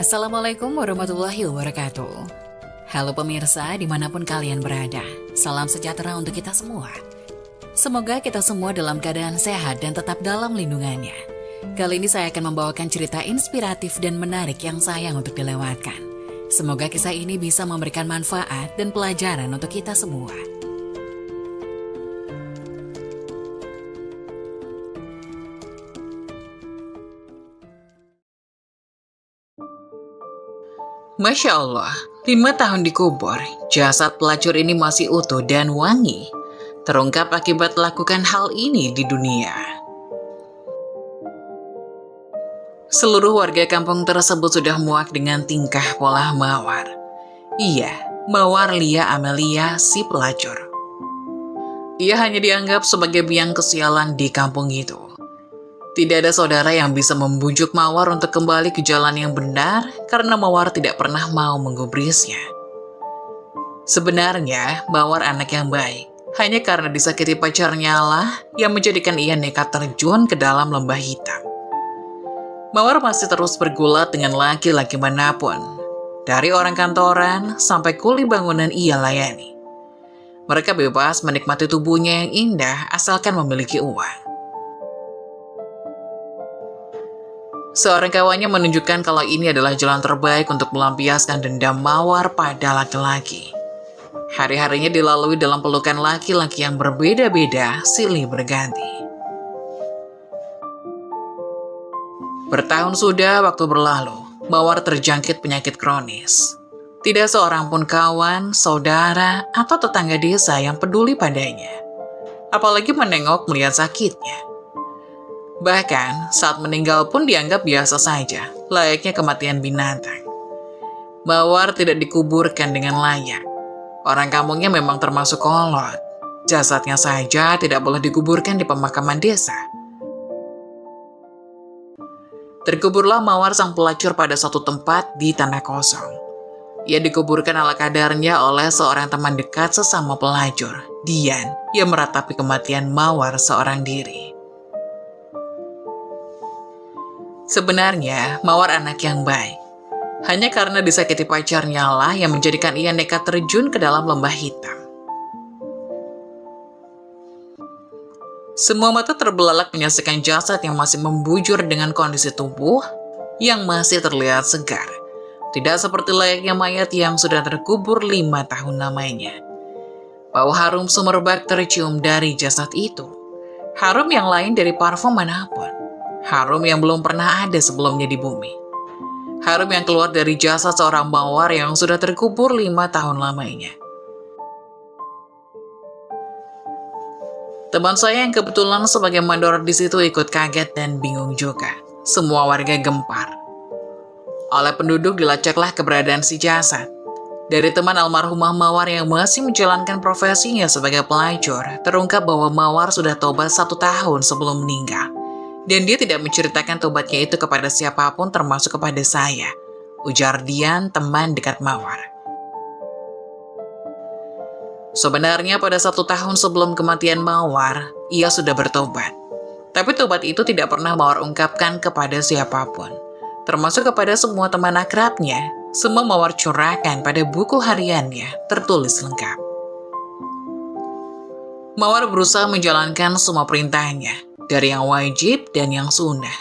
Assalamualaikum warahmatullahi wabarakatuh. Halo pemirsa dimanapun kalian berada, salam sejahtera untuk kita semua. Semoga kita semua dalam keadaan sehat dan tetap dalam lindungannya. Kali ini saya akan membawakan cerita inspiratif dan menarik yang sayang untuk dilewatkan. Semoga kisah ini bisa memberikan manfaat dan pelajaran untuk kita semua. Masya Allah, 5 tahun dikubur, jasad pelacur ini masih utuh dan wangi. Terungkap akibat lakukan hal ini di dunia. Seluruh warga kampung tersebut sudah muak dengan tingkah pola Mawar. Iya, Mawar Lia Amelia si pelacur. Ia hanya dianggap sebagai biang kesialan di kampung itu. Tidak ada saudara yang bisa membujuk Mawar untuk kembali ke jalan yang benar karena Mawar tidak pernah mau menggubrisnya. Sebenarnya, Mawar anak yang baik. Hanya karena disakiti pacarnya lah yang menjadikan ia nekat terjun ke dalam lembah hitam. Mawar masih terus bergulat dengan laki-laki manapun. Dari orang kantoran sampai kuli bangunan ia layani. Mereka bebas menikmati tubuhnya yang indah asalkan memiliki uang. Seorang kawannya menunjukkan kalau ini adalah jalan terbaik untuk melampiaskan dendam Mawar pada laki-laki. Hari-harinya dilalui dalam pelukan laki-laki yang berbeda-beda, silih berganti. Bertahun sudah waktu berlalu, Mawar terjangkit penyakit kronis. Tidak seorang pun kawan, saudara, atau tetangga desa yang peduli padanya. Apalagi menengok melihat sakitnya. Bahkan, saat meninggal pun dianggap biasa saja, layaknya kematian binatang. Mawar tidak dikuburkan dengan layak. Orang kampungnya memang termasuk kolot. Jasadnya saja tidak boleh dikuburkan di pemakaman desa. Terkuburlah Mawar sang pelacur pada suatu tempat di tanah kosong. Ia dikuburkan ala kadarnya oleh seorang teman dekat sesama pelacur, Dian, yang meratapi kematian Mawar seorang diri. Sebenarnya, Mawar anak yang baik. Hanya karena disakiti pacarnya lah yang menjadikan ia nekat terjun ke dalam lembah hitam. Semua mata terbelalak menyaksikan jasad yang masih membujur dengan kondisi tubuh yang masih terlihat segar. Tidak seperti layaknya mayat yang sudah terkubur 5 tahun lamanya. Bau harum semerbak tercium dari jasad itu. Harum yang lain dari parfum manapun. Harum yang belum pernah ada sebelumnya di bumi. Harum yang keluar dari jasad seorang Mawar yang sudah terkubur 5 tahun lamanya. Teman saya yang kebetulan sebagai mandor di situ ikut kaget dan bingung juga. Semua warga gempar. Oleh penduduk dilacaklah keberadaan si jasad. Dari teman almarhumah Mawar yang masih menjalankan profesinya sebagai pelacur, terungkap bahwa Mawar sudah tobat 1 tahun sebelum meninggal. Dan dia tidak menceritakan tobatnya itu kepada siapapun termasuk kepada saya, ujar Dian, teman dekat Mawar. Sebenarnya pada 1 tahun sebelum kematian Mawar, ia sudah bertobat. Tapi tobat itu tidak pernah Mawar ungkapkan kepada siapapun, termasuk kepada semua teman akrabnya. Semua Mawar curahkan pada buku hariannya, tertulis lengkap. Mawar berusaha menjalankan semua perintahnya, dari yang wajib dan yang sunnah.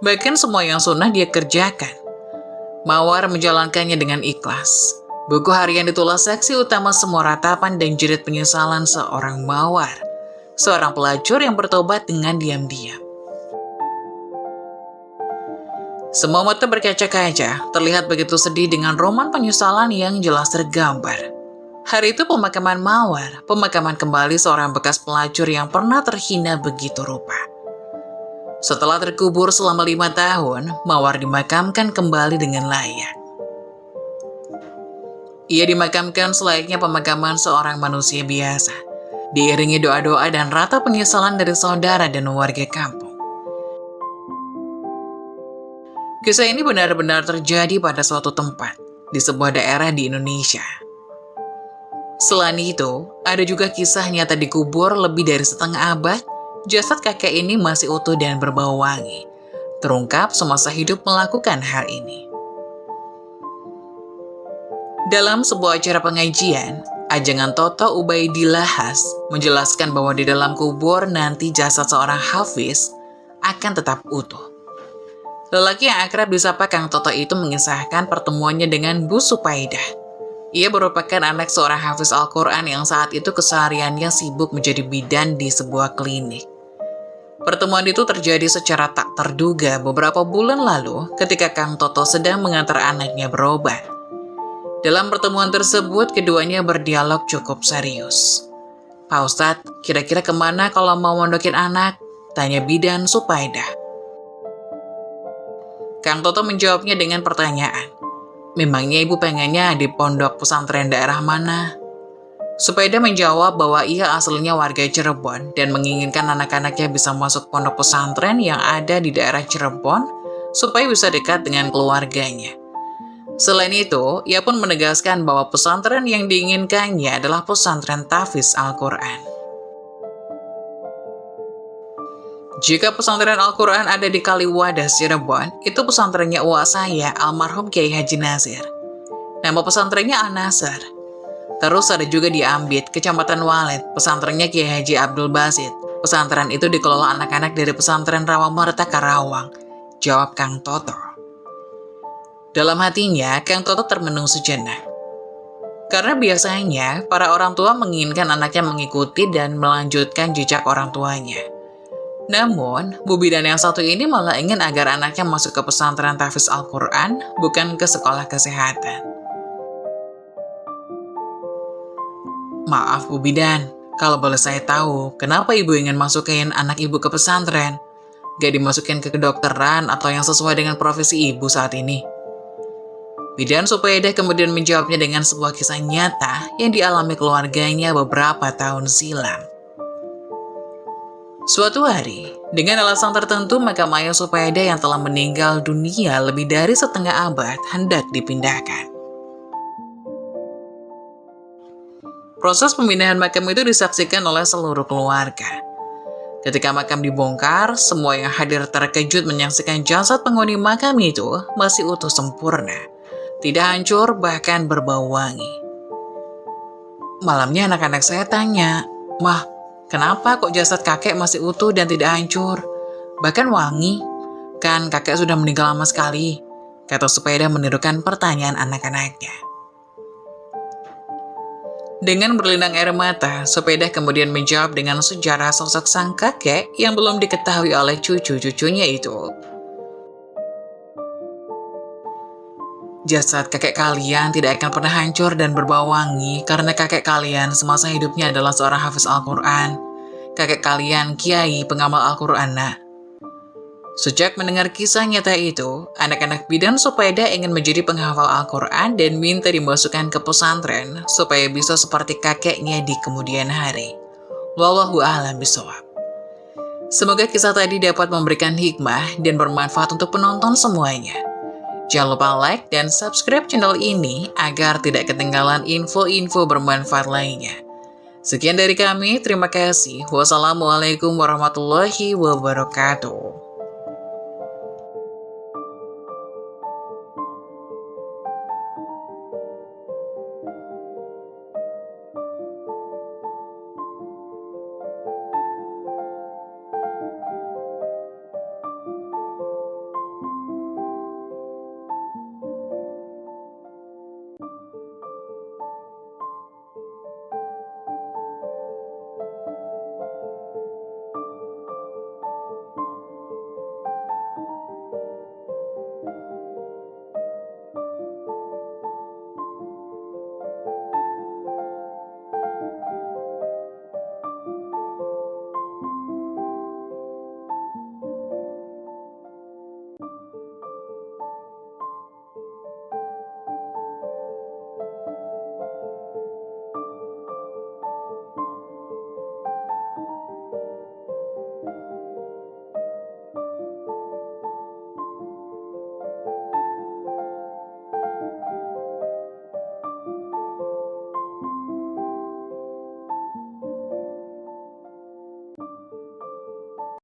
Bahkan semua yang sunnah dia kerjakan. Mawar menjalankannya dengan ikhlas. Buku harian itulah saksi utama semua ratapan dan jerit penyesalan seorang Mawar. Seorang pelacur yang bertobat dengan diam-diam. Semua mata berkaca-kaca, terlihat begitu sedih dengan roman penyesalan yang jelas tergambar. Hari itu pemakaman Mawar, pemakaman kembali seorang bekas pelacur yang pernah terhina begitu rupa. Setelah terkubur selama 5 tahun, Mawar dimakamkan kembali dengan layak. Ia dimakamkan selayaknya pemakaman seorang manusia biasa, diiringi doa-doa dan rata penyesalan dari saudara dan warga kampung. Kisah ini benar-benar terjadi pada suatu tempat, di sebuah daerah di Indonesia. Selain itu, ada juga kisah nyata dikubur lebih dari setengah abad, jasad kakek ini masih utuh dan berbau wangi. Terungkap semasa hidup melakukan hal ini. Dalam sebuah acara pengajian, ajangan Toto Ubaidillah Has menjelaskan bahwa di dalam kubur nanti jasad seorang hafiz akan tetap utuh. Lelaki yang akrab disapa Kang Toto itu mengisahkan pertemuannya dengan Bu Supaidah. Ia merupakan anak seorang hafiz Al-Quran yang saat itu kesehariannya sibuk menjadi bidan di sebuah klinik. Pertemuan itu terjadi secara tak terduga beberapa bulan lalu ketika Kang Toto sedang mengantar anaknya berobat. Dalam pertemuan tersebut, keduanya berdialog cukup serius. "Pak Ustadz, kira-kira kemana kalau mau mondokin anak?" tanya bidan Supaidah. Kang Toto menjawabnya dengan pertanyaan, "Memangnya ibu pengennya di pondok pesantren daerah mana?" Supaidah menjawab bahwa ia aslinya warga Cirebon dan menginginkan anak-anaknya bisa masuk pondok pesantren yang ada di daerah Cirebon supaya bisa dekat dengan keluarganya. Selain itu, ia pun menegaskan bahwa pesantren yang diinginkannya adalah pesantren Tahfiz Al-Quran. Jika pesantren Al-Quran ada di Kaliwadas, Cirebon, itu pesantrennya uwak saya, almarhum Kiai Haji Nasir. Nama pesantrennya Al-Nasr. Terus ada juga di Ambit, Kecamatan Walet, pesantrennya Kiai Haji Abdul Basit. Pesantren itu dikelola anak-anak dari pesantren Rawamerta Karawang, jawab Kang Toto. Dalam hatinya, Kang Toto termenung sejenak. Karena biasanya, para orang tua menginginkan anaknya mengikuti dan melanjutkan jejak orang tuanya. Namun, Bu bidan yang satu ini malah ingin agar anaknya masuk ke pesantren Tahfiz Al-Quran, bukan ke sekolah kesehatan. "Maaf Bu bidan, kalau boleh saya tahu, kenapa ibu ingin masukin anak ibu ke pesantren? Gak dimasukin ke kedokteran atau yang sesuai dengan profesi ibu saat ini?" Bidan Supaidah kemudian menjawabnya dengan sebuah kisah nyata yang dialami keluarganya beberapa tahun silam. Suatu hari, dengan alasan tertentu makam ayah Supaidah yang telah meninggal dunia lebih dari setengah abad hendak dipindahkan. Proses pemindahan makam itu disaksikan oleh seluruh keluarga. Ketika makam dibongkar, semua yang hadir terkejut menyaksikan jasad penghuni makam itu masih utuh sempurna, tidak hancur bahkan berbau wangi. Malamnya anak-anak saya tanya, "Mah, kenapa kok jasad kakek masih utuh dan tidak hancur? Bahkan wangi? Kan kakek sudah meninggal lama sekali," kata Supaidah menirukan pertanyaan anak-anaknya. Dengan berlinang air mata, Supaidah kemudian menjawab dengan sejarah sosok sang kakek yang belum diketahui oleh cucu-cucunya itu. "Jasad kakek kalian tidak akan pernah hancur dan berbau wangi karena kakek kalian semasa hidupnya adalah seorang hafiz Al-Quran. Kakek kalian kiai pengamal Al-Quran, nak." Sejak mendengar kisah nyata itu, anak-anak bidan Supaidah ingin menjadi penghafal Al-Quran dan minta dimasukkan ke pesantren supaya bisa seperti kakeknya di kemudian hari. Wallahu a'lam bishawab. Semoga kisah tadi dapat memberikan hikmah dan bermanfaat untuk penonton semuanya. Jangan lupa like dan subscribe channel ini agar tidak ketinggalan info-info bermanfaat lainnya. Sekian dari kami, terima kasih. Wassalamualaikum warahmatullahi wabarakatuh.